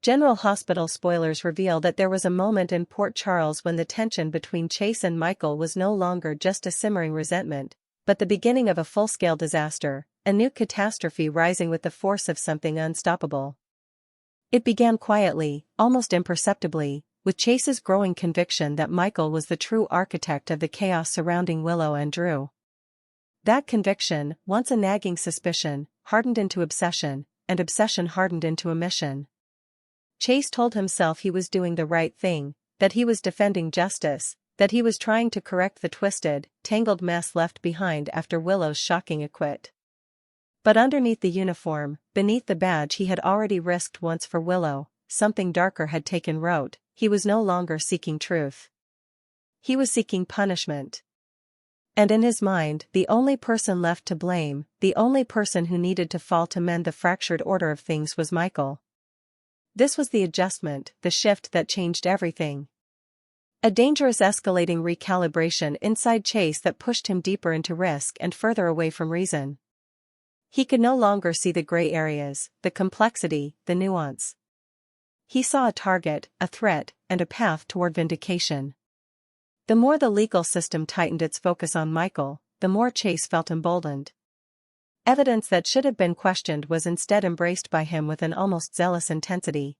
General Hospital spoilers reveal that there was a moment in Port Charles when the tension between Chase and Michael was no longer just a simmering resentment, but the beginning of a full-scale disaster, a new catastrophe rising with the force of something unstoppable. It began quietly, almost imperceptibly, with Chase's growing conviction that Michael was the true architect of the chaos surrounding Willow and Drew. That conviction, once a nagging suspicion, hardened into obsession, and obsession hardened into a mission. Chase told himself he was doing the right thing, that he was defending justice, that he was trying to correct the twisted, tangled mess left behind after Willow's shocking acquit. But underneath the uniform, beneath the badge he had already risked once for Willow, something darker had taken root. He was no longer seeking truth. He was seeking punishment. And in his mind, the only person left to blame, the only person who needed to fall to mend the fractured order of things was Michael. This was the adjustment, the shift that changed everything. A dangerous escalating recalibration inside Chase that pushed him deeper into risk and further away from reason. He could no longer see the gray areas, the complexity, the nuance. He saw a target, a threat, and a path toward vindication. The more the legal system tightened its focus on Michael, the more Chase felt emboldened. Evidence that should have been questioned was instead embraced by him with an almost zealous intensity.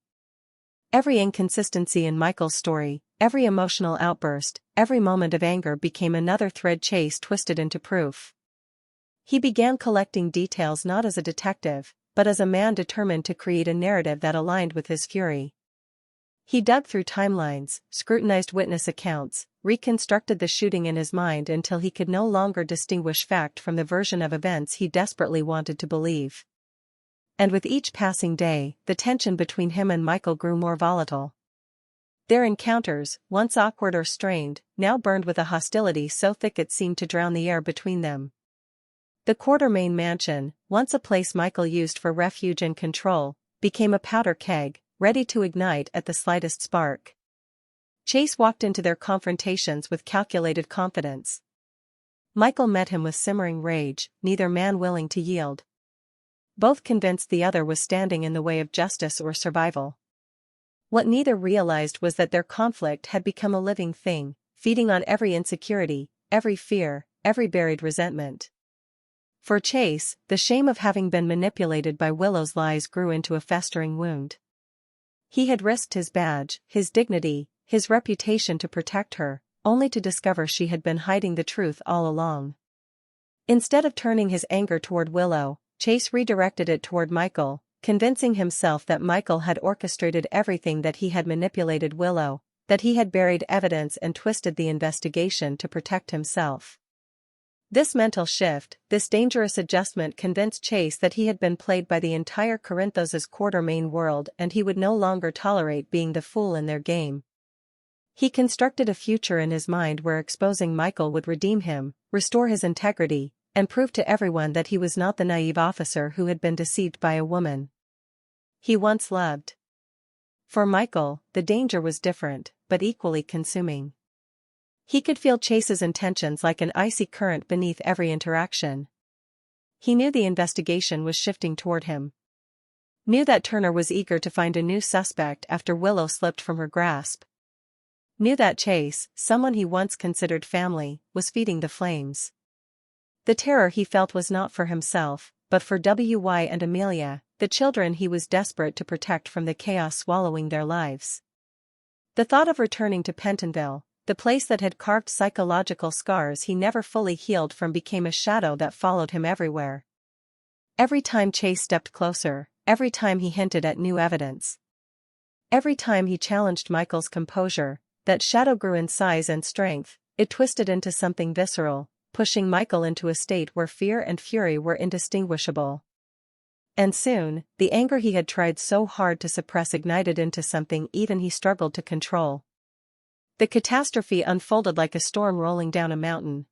Every inconsistency in Michael's story, every emotional outburst, every moment of anger became another thread Chase twisted into proof. He began collecting details not as a detective, but as a man determined to create a narrative that aligned with his fury. He dug through timelines, scrutinized witness accounts, reconstructed the shooting in his mind until he could no longer distinguish fact from the version of events he desperately wanted to believe. And with each passing day, the tension between him and Michael grew more volatile. Their encounters, once awkward or strained, now burned with a hostility so thick it seemed to drown the air between them. The Quartermain mansion, once a place Michael used for refuge and control, became a powder keg, ready to ignite at the slightest spark. Chase walked into their confrontations with calculated confidence. Michael met him with simmering rage, neither man willing to yield. Both convinced the other was standing in the way of justice or survival. What neither realized was that their conflict had become a living thing, feeding on every insecurity, every fear, every buried resentment. For Chase, the shame of having been manipulated by Willow's lies grew into a festering wound. He had risked his badge, his dignity, his reputation to protect her, only to discover she had been hiding the truth all along. Instead of turning his anger toward Willow, Chase redirected it toward Michael, convincing himself that Michael had orchestrated everything, that he had manipulated Willow, that he had buried evidence and twisted the investigation to protect himself. This mental shift, this dangerous adjustment convinced Chase that he had been played by the entire Corinthos' Quartermain world and he would no longer tolerate being the fool in their game. He constructed a future in his mind where exposing Michael would redeem him, restore his integrity, and prove to everyone that he was not the naive officer who had been deceived by a woman he once loved. For Michael, the danger was different, but equally consuming. He could feel Chase's intentions like an icy current beneath every interaction. He knew the investigation was shifting toward him. Knew that Turner was eager to find a new suspect after Willow slipped from her grasp. Knew that Chase, someone he once considered family, was feeding the flames. The terror he felt was not for himself, but for W.Y. and Amelia, the children he was desperate to protect from the chaos swallowing their lives. The thought of returning to Pentonville, the place that had carved psychological scars he never fully healed from, became a shadow that followed him everywhere. Every time Chase stepped closer, every time he hinted at new evidence, every time he challenged Michael's composure, that shadow grew in size and strength. It twisted into something visceral, pushing Michael into a state where fear and fury were indistinguishable. And soon, the anger he had tried so hard to suppress ignited into something even he struggled to control. The catastrophe unfolded like a storm rolling down a mountain.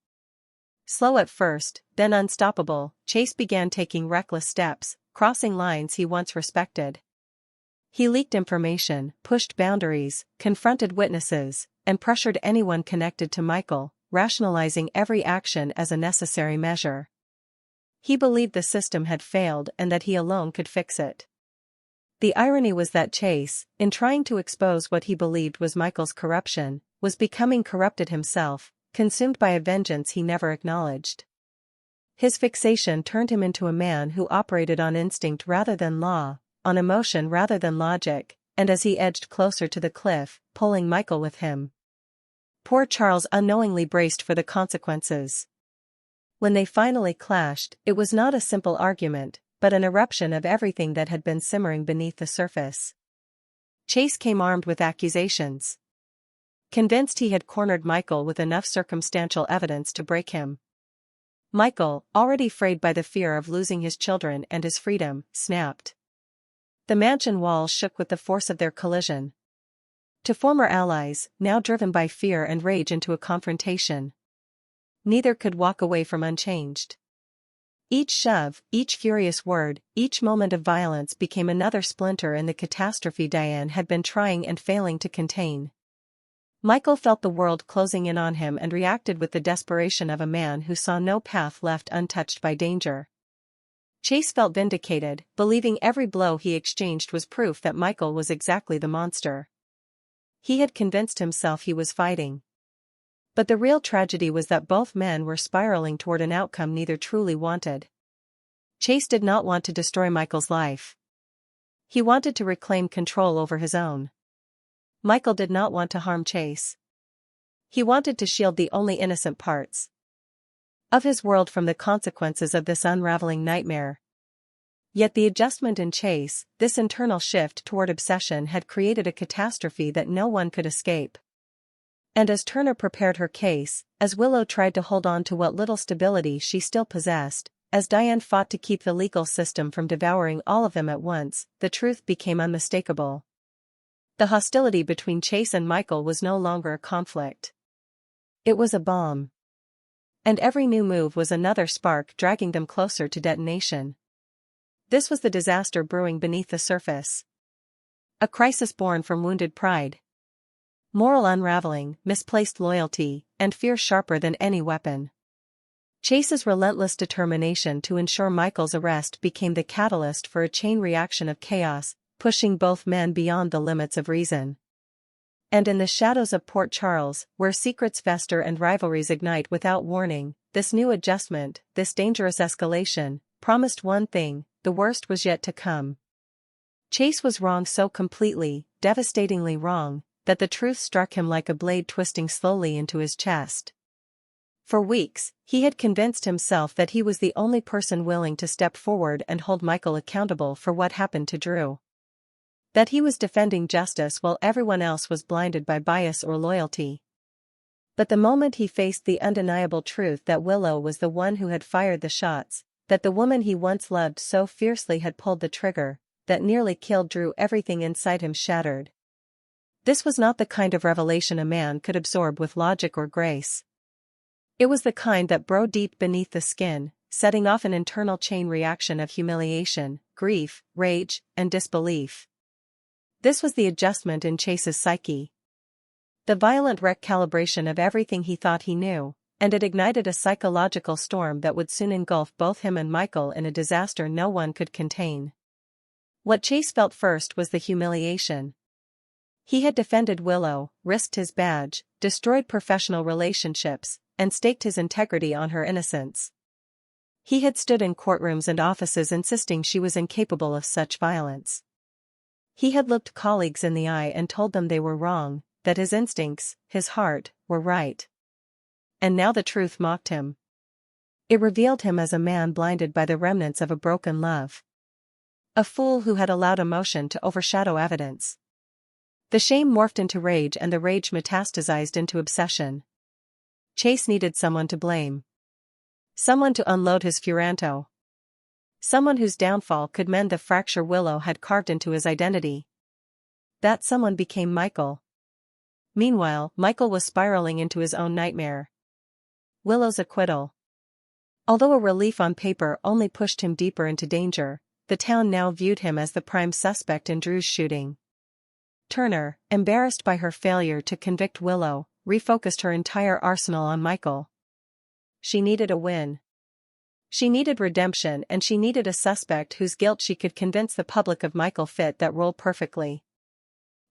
Slow at first, then unstoppable, Chase began taking reckless steps, crossing lines he once respected. He leaked information, pushed boundaries, confronted witnesses, and pressured anyone connected to Michael, rationalizing every action as a necessary measure. He believed the system had failed and that he alone could fix it. The irony was that Chase, in trying to expose what he believed was Michael's corruption, was becoming corrupted himself, consumed by a vengeance he never acknowledged. His fixation turned him into a man who operated on instinct rather than law, on emotion rather than logic, and as he edged closer to the cliff, pulling Michael with him, poor Charles unknowingly braced for the consequences. When they finally clashed, it was not a simple argument, but an eruption of everything that had been simmering beneath the surface. Chase came armed with accusations. Convinced he had cornered Michael with enough circumstantial evidence to break him. Michael, already frayed by the fear of losing his children and his freedom, snapped. The mansion walls shook with the force of their collision. To former allies, now driven by fear and rage into a confrontation, neither could walk away from unchanged. Each shove, each furious word, each moment of violence became another splinter in the catastrophe Diane had been trying and failing to contain. Michael felt the world closing in on him and reacted with the desperation of a man who saw no path left untouched by danger. Chase felt vindicated, believing every blow he exchanged was proof that Michael was exactly the monster he had convinced himself he was fighting. But the real tragedy was that both men were spiraling toward an outcome neither truly wanted. Chase did not want to destroy Michael's life. He wanted to reclaim control over his own. Michael did not want to harm Chase. He wanted to shield the only innocent parts of his world from the consequences of this unraveling nightmare. Yet the adjustment in Chase, this internal shift toward obsession, had created a catastrophe that no one could escape. And as Turner prepared her case, as Willow tried to hold on to what little stability she still possessed, as Diane fought to keep the legal system from devouring all of them at once, the truth became unmistakable. The hostility between Chase and Michael was no longer a conflict. It was a bomb. And every new move was another spark dragging them closer to detonation. This was the disaster brewing beneath the surface. A crisis born from wounded pride, moral unraveling, misplaced loyalty, and fear sharper than any weapon. Chase's relentless determination to ensure Michael's arrest became the catalyst for a chain reaction of chaos, pushing both men beyond the limits of reason. And in the shadows of Port Charles, where secrets fester and rivalries ignite without warning, this new adjustment, this dangerous escalation, promised one thing: the worst was yet to come. Chase was wrong, so completely, devastatingly wrong, that the truth struck him like a blade twisting slowly into his chest. For weeks, he had convinced himself that he was the only person willing to step forward and hold Michael accountable for what happened to Drew. That he was defending justice while everyone else was blinded by bias or loyalty. But the moment he faced the undeniable truth that Willow was the one who had fired the shots, that the woman he once loved so fiercely had pulled the trigger that nearly killed Drew, everything inside him shattered. This was not the kind of revelation a man could absorb with logic or grace. It was the kind that burrowed deep beneath the skin, setting off an internal chain reaction of humiliation, grief, rage, and disbelief. This was the adjustment in Chase's psyche. The violent recalibration of everything he thought he knew, and it ignited a psychological storm that would soon engulf both him and Michael in a disaster no one could contain. What Chase felt first was the humiliation. He had defended Willow, risked his badge, destroyed professional relationships, and staked his integrity on her innocence. He had stood in courtrooms and offices insisting she was incapable of such violence. He had looked colleagues in the eye and told them they were wrong, that his instincts, his heart, were right. And now the truth mocked him. It revealed him as a man blinded by the remnants of a broken love. A fool who had allowed emotion to overshadow evidence. The shame morphed into rage and the rage metastasized into obsession. Chase needed someone to blame. Someone to unload his furanto. Someone whose downfall could mend the fracture Willow had carved into his identity. That someone became Michael. Meanwhile, Michael was spiraling into his own nightmare. Willow's acquittal. Although a relief on paper only pushed him deeper into danger, the town now viewed him as the prime suspect in Drew's shooting. Turner, embarrassed by her failure to convict Willow, refocused her entire arsenal on Michael. She needed a win. She needed redemption, and she needed a suspect whose guilt she could convince the public of. Michael fit that role perfectly.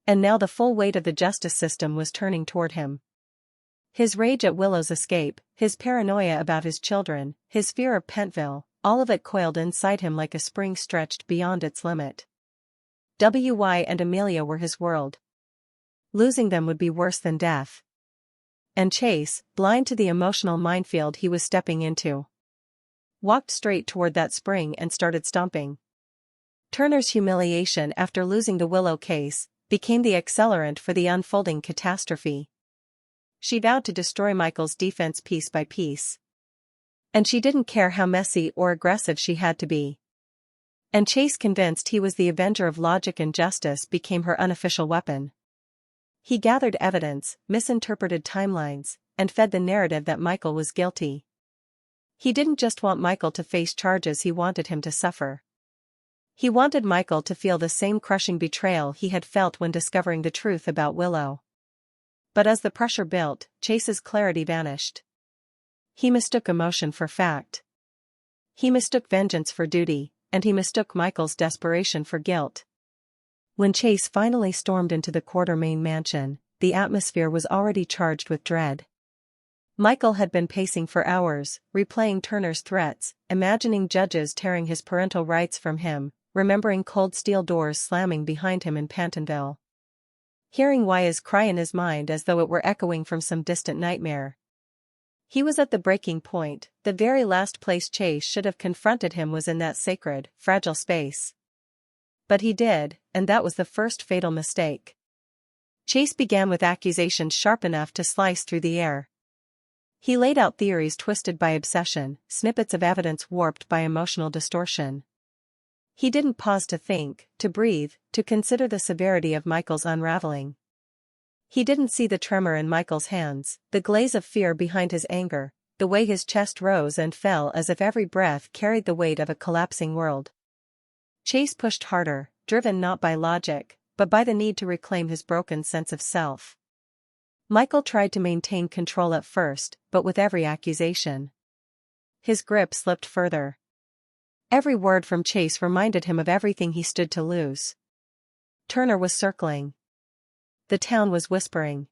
And now the full weight of the justice system was turning toward him. His rage at Willow's escape, his paranoia about his children, his fear of Pentville, all of it coiled inside him like a spring stretched beyond its limit. W.Y. and Amelia were his world. Losing them would be worse than death. And Chase, blind to the emotional minefield he was stepping into, walked straight toward that spring and started stomping. Turner's humiliation after losing the Willow case became the accelerant for the unfolding catastrophe. She vowed to destroy Michael's defense piece by piece. And she didn't care how messy or aggressive she had to be. And Chase, convinced he was the avenger of logic and justice, became her unofficial weapon. He gathered evidence, misinterpreted timelines, and fed the narrative that Michael was guilty. He didn't just want Michael to face charges, he wanted him to suffer. He wanted Michael to feel the same crushing betrayal he had felt when discovering the truth about Willow. But as the pressure built, Chase's clarity vanished. He mistook emotion for fact. He mistook vengeance for duty, and he mistook Michael's desperation for guilt. When Chase finally stormed into the Quartermain mansion, the atmosphere was already charged with dread. Michael had been pacing for hours, replaying Turner's threats, imagining judges tearing his parental rights from him, remembering cold steel doors slamming behind him in Pentonville. Hearing Wya's cry in his mind as though it were echoing from some distant nightmare. He was at the breaking point. The very last place Chase should have confronted him was in that sacred, fragile space. But he did, and that was the first fatal mistake. Chase began with accusations sharp enough to slice through the air. He laid out theories twisted by obsession, snippets of evidence warped by emotional distortion. He didn't pause to think, to breathe, to consider the severity of Michael's unraveling. He didn't see the tremor in Michael's hands, the glaze of fear behind his anger, the way his chest rose and fell as if every breath carried the weight of a collapsing world. Chase pushed harder, driven not by logic, but by the need to reclaim his broken sense of self. Michael tried to maintain control at first, but with every accusation, his grip slipped further. Every word from Chase reminded him of everything he stood to lose. Turner was circling. The town was whispering.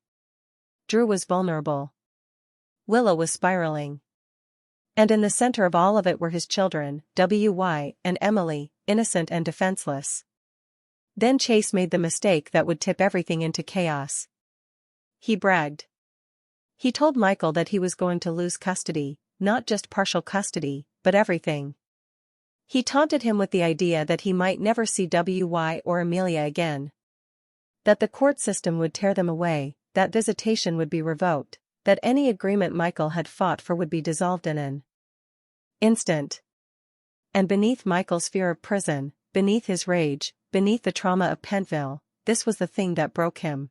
Drew was vulnerable. Willow was spiraling. And in the center of all of it were his children, W.Y. and Emily, innocent and defenseless. Then Chase made the mistake that would tip everything into chaos. He bragged. He told Michael that he was going to lose custody, not just partial custody, but everything. He taunted him with the idea that he might never see W.Y. or Amelia again. That the court system would tear them away, that visitation would be revoked, that any agreement Michael had fought for would be dissolved in an instant. And beneath Michael's fear of prison, beneath his rage, beneath the trauma of Pentville, this was the thing that broke him.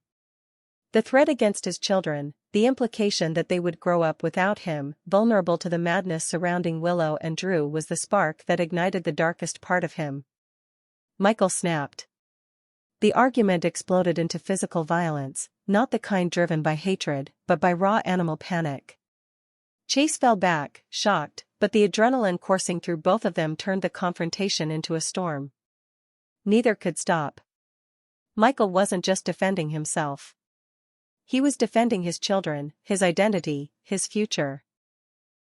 The threat against his children, the implication that they would grow up without him, vulnerable to the madness surrounding Willow and Drew, was the spark that ignited the darkest part of him. Michael snapped. The argument exploded into physical violence, not the kind driven by hatred, but by raw animal panic. Chase fell back, shocked, but the adrenaline coursing through both of them turned the confrontation into a storm. Neither could stop. Michael wasn't just defending himself. He was defending his children, his identity, his future.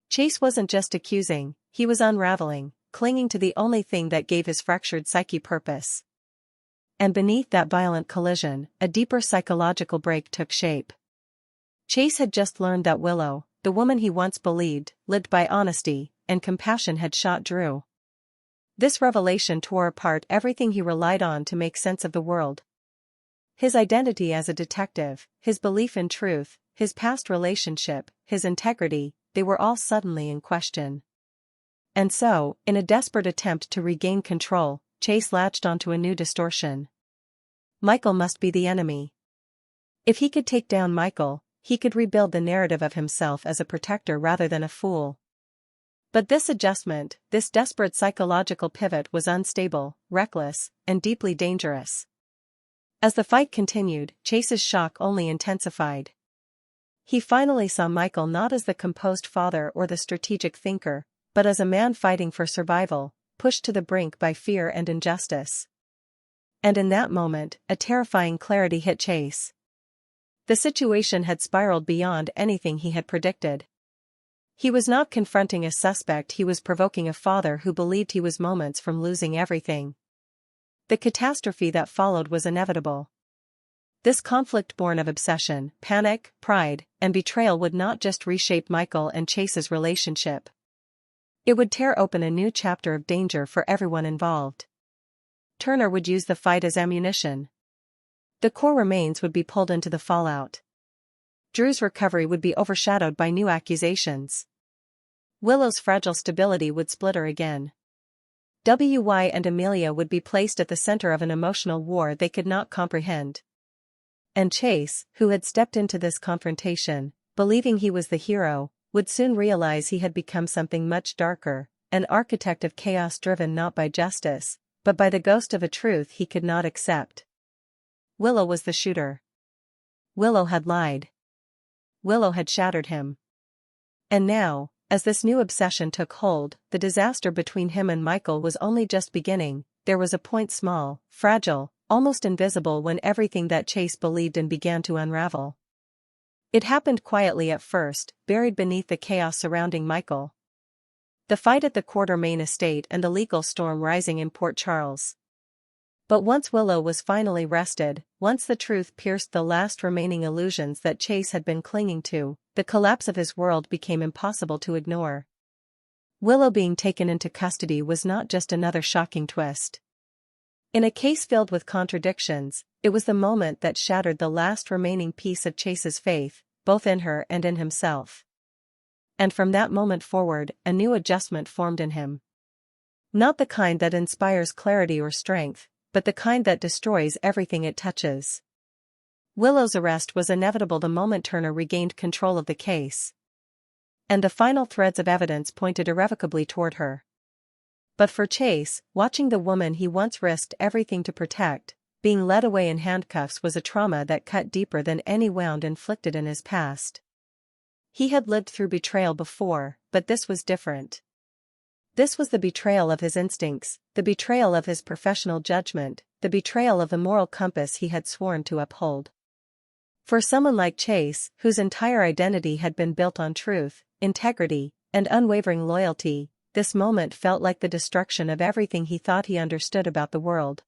Chase wasn't just accusing, he was unraveling, clinging to the only thing that gave his fractured psyche purpose. And beneath that violent collision, a deeper psychological break took shape. Chase had just learned that Willow, the woman he once believed, lived by honesty and compassion, had shot Drew. This revelation tore apart everything he relied on to make sense of the world. His identity as a detective, his belief in truth, his past relationship, his integrity, they were all suddenly in question. And so, in a desperate attempt to regain control, Chase latched onto a new distortion. Michael must be the enemy. If he could take down Michael, he could rebuild the narrative of himself as a protector rather than a fool. But this adjustment, this desperate psychological pivot, was unstable, reckless, and deeply dangerous. As the fight continued, Chase's shock only intensified. He finally saw Michael not as the composed father or the strategic thinker, but as a man fighting for survival, pushed to the brink by fear and injustice. And in that moment, a terrifying clarity hit Chase. The situation had spiraled beyond anything he had predicted. He was not confronting a suspect, he was provoking a father who believed he was moments from losing everything. The catastrophe that followed was inevitable. This conflict born of obsession, panic, pride, and betrayal would not just reshape Michael and Chase's relationship. It would tear open a new chapter of danger for everyone involved. Turner would use the fight as ammunition. The core remains would be pulled into the fallout. Drew's recovery would be overshadowed by new accusations. Willow's fragile stability would split her again. WY and Amelia would be placed at the center of an emotional war they could not comprehend. And Chase, who had stepped into this confrontation, believing he was the hero, would soon realize he had become something much darker, an architect of chaos driven not by justice, but by the ghost of a truth he could not accept. Willow was the shooter. Willow had lied. Willow had shattered him. And now, as this new obsession took hold, the disaster between him and Michael was only just beginning. There was a point, small, fragile, almost invisible, when everything that Chase believed in began to unravel. It happened quietly at first, buried beneath the chaos surrounding Michael. The fight at the Quartermain estate and the legal storm rising in Port Charles. But once Willow was finally wrested, once the truth pierced the last remaining illusions that Chase had been clinging to, the collapse of his world became impossible to ignore. Willow being taken into custody was not just another shocking twist. In a case filled with contradictions, it was the moment that shattered the last remaining piece of Chase's faith, both in her and in himself. And from that moment forward, a new adjustment formed in him. Not the kind that inspires clarity or strength, but the kind that destroys everything it touches. Willow's arrest was inevitable the moment Turner regained control of the case. And the final threads of evidence pointed irrevocably toward her. But for Chase, watching the woman he once risked everything to protect, being led away in handcuffs, was a trauma that cut deeper than any wound inflicted in his past. He had lived through betrayal before, but this was different. This was the betrayal of his instincts, the betrayal of his professional judgment, the betrayal of the moral compass he had sworn to uphold. For someone like Chase, whose entire identity had been built on truth, integrity, and unwavering loyalty, this moment felt like the destruction of everything he thought he understood about the world.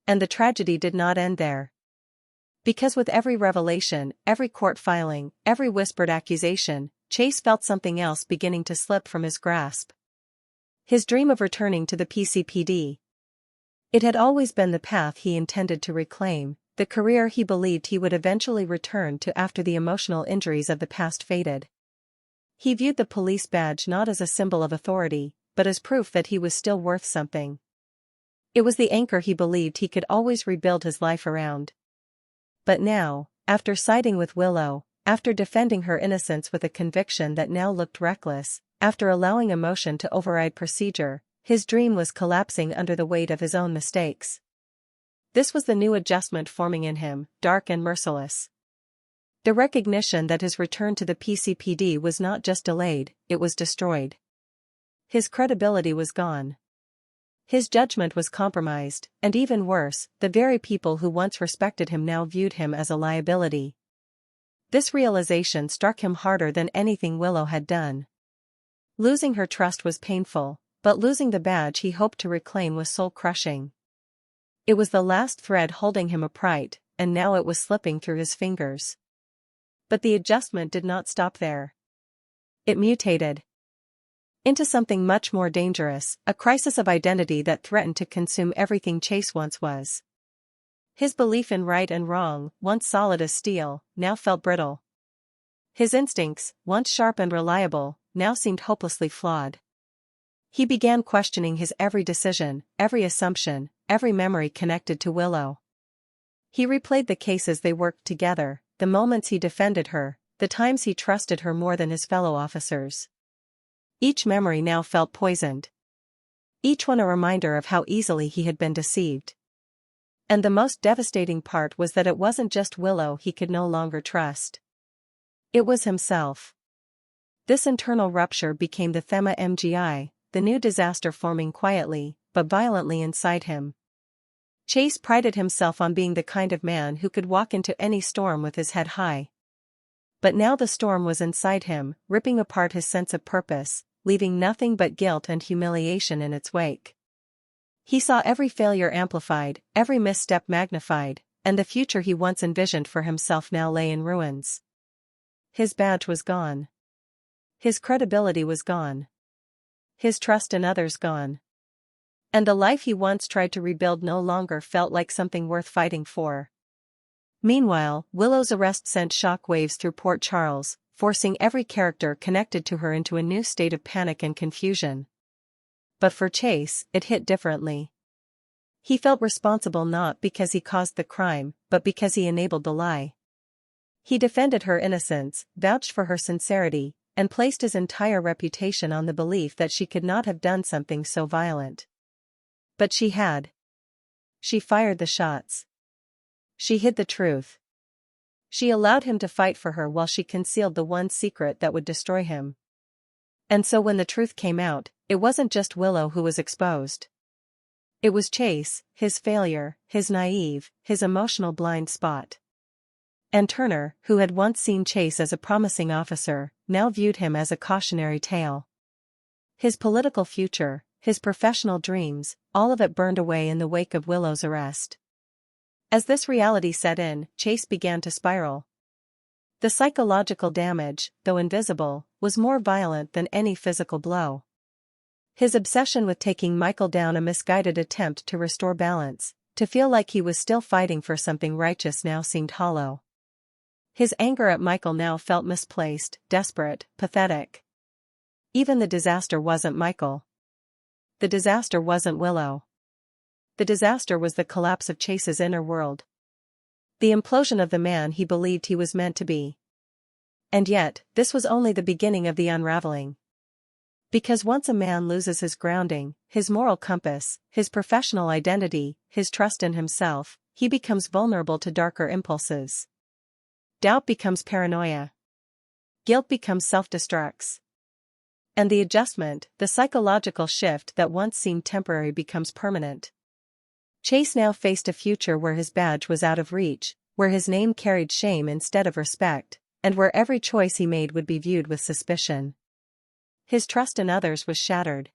And the tragedy did not end there. Because with every revelation, every court filing, every whispered accusation, Chase felt something else beginning to slip from his grasp. His dream of returning to the PCPD. It had always been the path he intended to reclaim, the career he believed he would eventually return to after the emotional injuries of the past faded. He viewed the police badge not as a symbol of authority, but as proof that he was still worth something. It was the anchor he believed he could always rebuild his life around. But now, after siding with Willow, after defending her innocence with a conviction that now looked reckless, after allowing emotion to override procedure, his dream was collapsing under the weight of his own mistakes. This was the new adjustment forming in him, dark and merciless. The recognition that his return to the PCPD was not just delayed, it was destroyed. His credibility was gone. His judgment was compromised, and even worse, the very people who once respected him now viewed him as a liability. This realization struck him harder than anything Willow had done. Losing her trust was painful, but losing the badge he hoped to reclaim was soul-crushing. It was the last thread holding him upright, and now it was slipping through his fingers. But the adjustment did not stop there. It mutated into something much more dangerous, a crisis of identity that threatened to consume everything Chase once was. His belief in right and wrong, once solid as steel, now felt brittle. His instincts, once sharp and reliable, now seemed hopelessly flawed. He began questioning his every decision, every assumption, every memory connected to Willow. He replayed the cases they worked together, the moments he defended her, the times he trusted her more than his fellow officers. Each memory now felt poisoned. Each one a reminder of how easily he had been deceived. And the most devastating part was that it wasn't just Willow he could no longer trust. It was himself. This internal rupture became the thema MGI, the new disaster forming quietly, but violently inside him. Chase prided himself on being the kind of man who could walk into any storm with his head high. But now the storm was inside him, ripping apart his sense of purpose, leaving nothing but guilt and humiliation in its wake. He saw every failure amplified, every misstep magnified, and the future he once envisioned for himself now lay in ruins. His badge was gone. His credibility was gone. His trust in others gone. And the life he once tried to rebuild no longer felt like something worth fighting for. Meanwhile, Willow's arrest sent shockwaves through Port Charles, forcing every character connected to her into a new state of panic and confusion. But for Chase, it hit differently. He felt responsible not because he caused the crime, but because he enabled the lie. He defended her innocence, vouched for her sincerity, and placed his entire reputation on the belief that she could not have done something so violent. But she had. She fired the shots. She hid the truth. She allowed him to fight for her while she concealed the one secret that would destroy him. And so when the truth came out, it wasn't just Willow who was exposed. It was Chase, his failure, his his emotional blind spot. And Turner, who had once seen Chase as a promising officer, now viewed him as a cautionary tale. His political future, his professional dreams, all of it burned away in the wake of Willow's arrest. As this reality set in, Chase began to spiral. The psychological damage, though invisible, was more violent than any physical blow. His obsession with taking Michael down, a misguided attempt to restore balance, to feel like he was still fighting for something righteous, now seemed hollow. His anger at Michael now felt misplaced, desperate, pathetic. Even the disaster wasn't Michael. The disaster wasn't Willow. The disaster was the collapse of Chase's inner world. The implosion of the man he believed he was meant to be. And yet, this was only the beginning of the unraveling. Because once a man loses his grounding, his moral compass, his professional identity, his trust in himself, he becomes vulnerable to darker impulses. Doubt becomes paranoia. Guilt becomes self-destructs. And the adjustment, the psychological shift that once seemed temporary, becomes permanent. Chase now faced a future where his badge was out of reach, where his name carried shame instead of respect, and where every choice he made would be viewed with suspicion. His trust in others was shattered.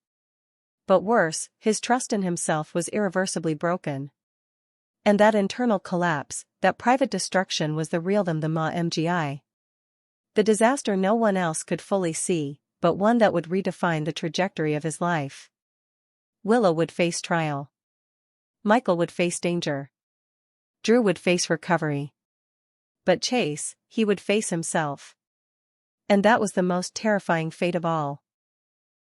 But worse, his trust in himself was irreversibly broken. And that internal collapse, that private destruction, was the real MGI. The disaster no one else could fully see, but one that would redefine the trajectory of his life. Willow would face trial. Michael would face danger. Drew would face recovery. But Chase, he would face himself. And that was the most terrifying fate of all.